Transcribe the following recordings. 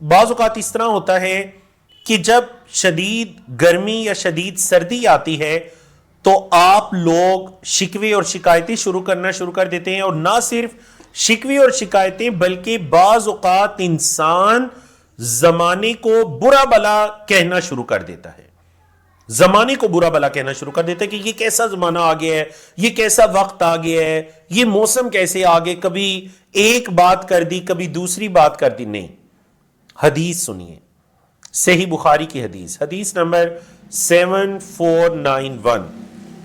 بعض اوقات اس طرح ہوتا ہے کہ جب شدید گرمی یا شدید سردی آتی ہے تو آپ لوگ شکوے اور شکایتیں شروع کر دیتے ہیں، اور نہ صرف شکوے اور شکایتیں بلکہ بعض اوقات انسان زمانے کو برا بلا کہنا شروع کر دیتا ہے، زمانے کو برا بلا کہنا شروع کر دیتا ہے کہ یہ کیسا زمانہ آ گیا ہے، یہ کیسا وقت آ گیا ہے، یہ موسم کیسے آ گئے، کبھی ایک بات کر دی کبھی دوسری بات کر دی۔ نہیں، حدیث سنیے، صحیح بخاری کی حدیث نمبر 7491،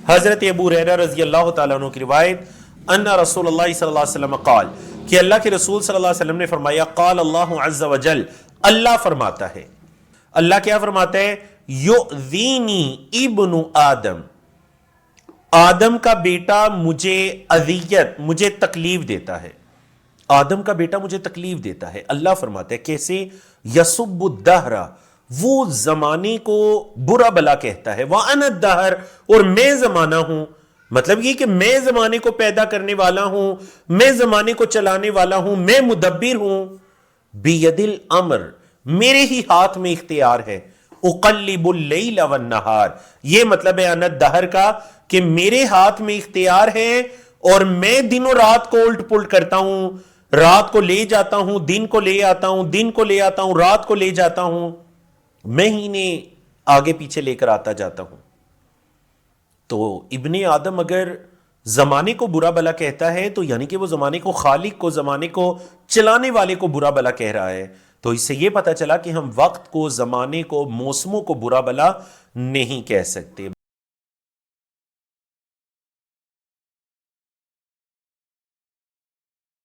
حضرت ابو ہریرہ رضی اللہ تعالیٰ عنہ کی روایت، ان رسول اللہ صلی اللہ علیہ وسلم قال، کہ اللہ کے رسول صلی اللہ علیہ وسلم نے فرمایا، قال اللہ عز وجل، اللہ فرماتا ہے، اللہ کیا فرماتا ہے؟ یؤذینی ابن آدم، آدم کا بیٹا مجھے اذیت، مجھے تکلیف دیتا ہے، آدم کا بیٹا مجھے تکلیف دیتا ہے۔ اللہ فرماتا ہے کیسے؟ یسب الدہر، وہ زمانے کو برا بلا کہتا ہے، وَأَنَا الدَّهْرُ، اور میں زمانہ ہوں، مطلب یہ کہ میں زمانے کو پیدا کرنے والا ہوں، میں زمانے کو چلانے والا ہوں، میں مدبر ہوں۔ بِيَدِ الْأَمْرِ، میرے ہی ہاتھ میں اختیار ہے۔ اقلب اللیل والنہار، یہ مطلب ہے انا الدہر کا کہ میرے ہاتھ میں اختیار ہے اور میں دن و رات کو الٹ پلٹ کرتا ہوں، رات کو لے جاتا ہوں، دن کو لے آتا ہوں، دن کو لے آتا ہوں، رات کو لے جاتا ہوں، میں ہی انہیں آگے پیچھے لے کر آتا جاتا ہوں۔ تو ابن آدم اگر زمانے کو برا بلا کہتا ہے تو یعنی کہ وہ زمانے کو، خالق کو، زمانے کو چلانے والے کو برا بلا کہہ رہا ہے۔ تو اس سے یہ پتہ چلا کہ ہم وقت کو، زمانے کو، موسموں کو برا بلا نہیں کہہ سکتے۔